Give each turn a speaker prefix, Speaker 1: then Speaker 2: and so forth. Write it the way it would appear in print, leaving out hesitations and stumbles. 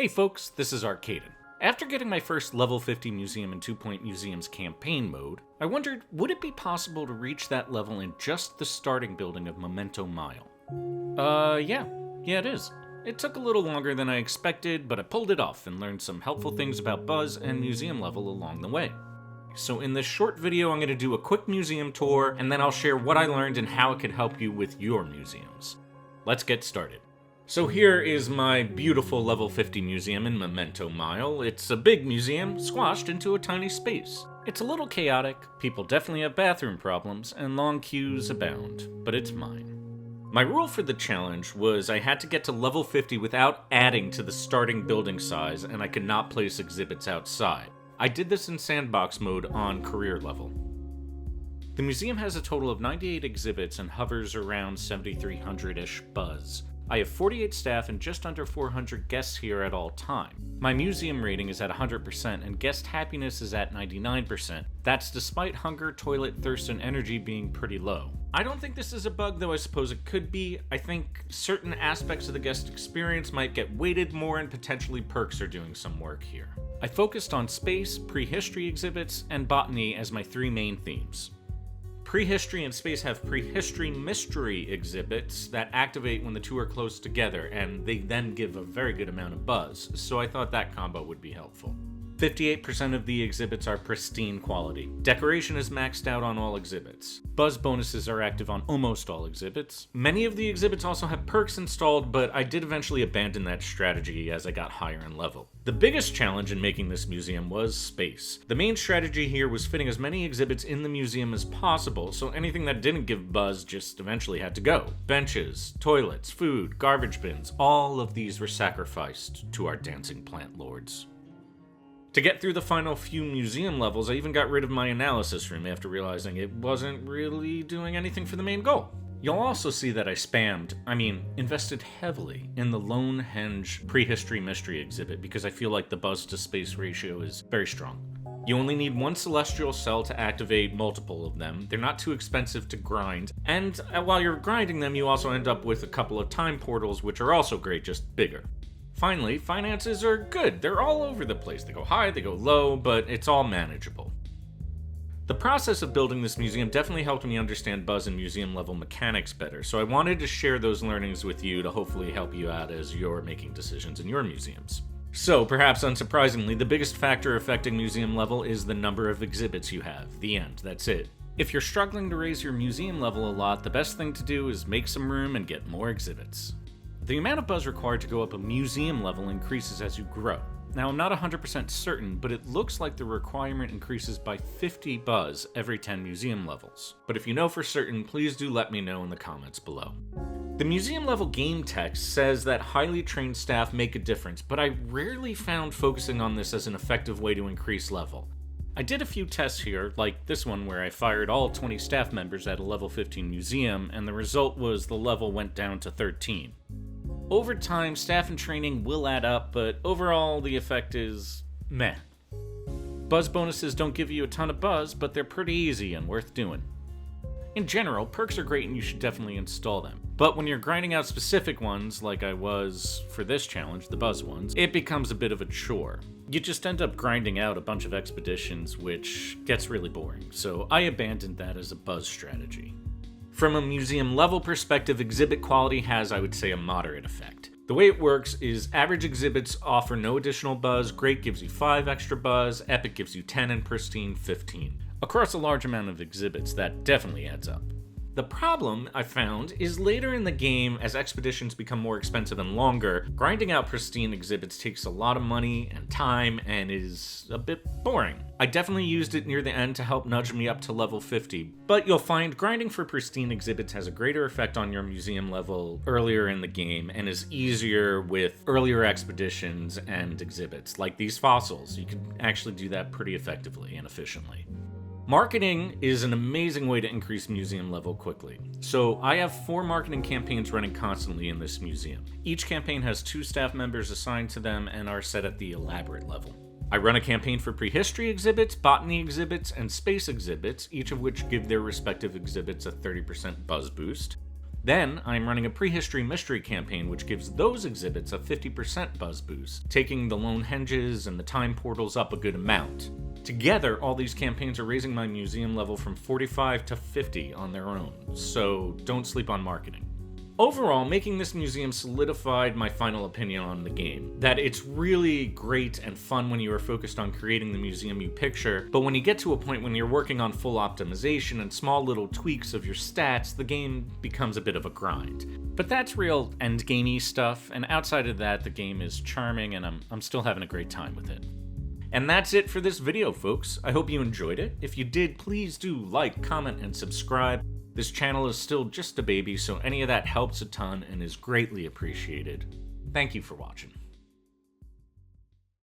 Speaker 1: Hey folks, this is Arcaden. After getting my first level 50 museum in 2 Point Museum's campaign mode, I wondered, would it be possible to reach that level in just the starting building of Memento Mile? Yeah, it is. It took a little longer than I expected, but I pulled it off and learned some helpful things about Buzz and museum level along the way. So in this short video, I'm going to do a quick museum tour, and then I'll share what I learned and how it could help you with your museums. Let's get started. So here is my beautiful level 50 museum in Memento Mile. It's a big museum, squashed into a tiny space. It's a little chaotic, people definitely have bathroom problems, and long queues abound, but it's mine. My rule for the challenge was I had to get to level 50 without adding to the starting building size, and I could not place exhibits outside. I did this in sandbox mode on career level. The museum has a total of 98 exhibits and hovers around 7,300-ish Buzz. I have 48 staff and just under 400 guests here at all time. My museum rating is at 100% and guest happiness is at 99%. That's despite hunger, toilet, thirst, and energy being pretty low. I don't think this is a bug, though I suppose it could be. I think certain aspects of the guest experience might get weighted more and potentially perks are doing some work here. I focused on space, prehistory exhibits, and botany as my three main themes. Prehistory and space have prehistory mystery exhibits that activate when the two are close together, and they then give a very good amount of buzz, so I thought that combo would be helpful. 58% of the exhibits are pristine quality. Decoration is maxed out on all exhibits. Buzz bonuses are active on almost all exhibits. Many of the exhibits also have perks installed, but I did eventually abandon that strategy as I got higher in level. The biggest challenge in making this museum was space. The main strategy here was fitting as many exhibits in the museum as possible, so anything that didn't give buzz just eventually had to go. Benches, toilets, food, garbage bins, all of these were sacrificed to our dancing plant lords. To get through the final few museum levels, I even got rid of my analysis room after realizing it wasn't really doing anything for the main goal. You'll also see that I invested heavily in the Lonehenge Prehistory Mystery exhibit because I feel like the buzz to space ratio is very strong. You only need one celestial cell to activate multiple of them. They're not too expensive to grind, and while you're grinding them, you also end up with a couple of time portals, which are also great, just bigger. Finally, finances are good. They're all over the place. They go high, they go low, but it's all manageable. The process of building this museum definitely helped me understand Buzz and museum level mechanics better, so I wanted to share those learnings with you to hopefully help you out as you're making decisions in your museums. So, perhaps unsurprisingly, the biggest factor affecting museum level is the number of exhibits you have. The end, that's it. If you're struggling to raise your museum level a lot, the best thing to do is make some room and get more exhibits. The amount of buzz required to go up a museum level increases as you grow. Now, I'm not 100% certain, but it looks like the requirement increases by 50 buzz every 10 museum levels. But if you know for certain, please do let me know in the comments below. The museum level game text says that highly trained staff make a difference, but I rarely found focusing on this as an effective way to increase level. I did a few tests here, like this one where I fired all 20 staff members at a level 15 museum, and the result was the level went down to 13. Over time, staff and training will add up, but overall, the effect is meh. Buzz bonuses don't give you a ton of buzz, but they're pretty easy and worth doing. In general, perks are great and you should definitely install them. But when you're grinding out specific ones, like I was for this challenge, the buzz ones, it becomes a bit of a chore. You just end up grinding out a bunch of expeditions, which gets really boring, so I abandoned that as a buzz strategy. From a museum level perspective, exhibit quality has, I would say, a moderate effect. The way it works is average exhibits offer no additional buzz, great gives you 5 extra buzz, epic gives you 10, and pristine 15. Across a large amount of exhibits, that definitely adds up. The problem, I found, is later in the game, as expeditions become more expensive and longer, grinding out pristine exhibits takes a lot of money and time and is a bit boring. I definitely used it near the end to help nudge me up to level 50, but you'll find grinding for pristine exhibits has a greater effect on your museum level earlier in the game and is easier with earlier expeditions and exhibits, like these fossils. You can actually do that pretty effectively and efficiently. Marketing is an amazing way to increase museum level quickly. So I have 4 marketing campaigns running constantly in this museum. Each campaign has 2 staff members assigned to them and are set at the elaborate level. I run a campaign for prehistory exhibits, botany exhibits, and space exhibits, each of which give their respective exhibits a 30% buzz boost. Then, I'm running a prehistory mystery campaign which gives those exhibits a 50% buzz boost, taking the lone henges and the time portals up a good amount. Together, all these campaigns are raising my museum level from 45 to 50 on their own, so don't sleep on marketing. Overall, making this museum solidified my final opinion on the game, that it's really great and fun when you are focused on creating the museum you picture, but when you get to a point when you're working on full optimization and small little tweaks of your stats, the game becomes a bit of a grind. But that's real endgamey stuff, and outside of that, the game is charming and I'm still having a great time with it. And that's it for this video, folks. I hope you enjoyed it. If you did, please do like, comment, and subscribe. This channel is still just a baby, so any of that helps a ton and is greatly appreciated. Thank you for watching.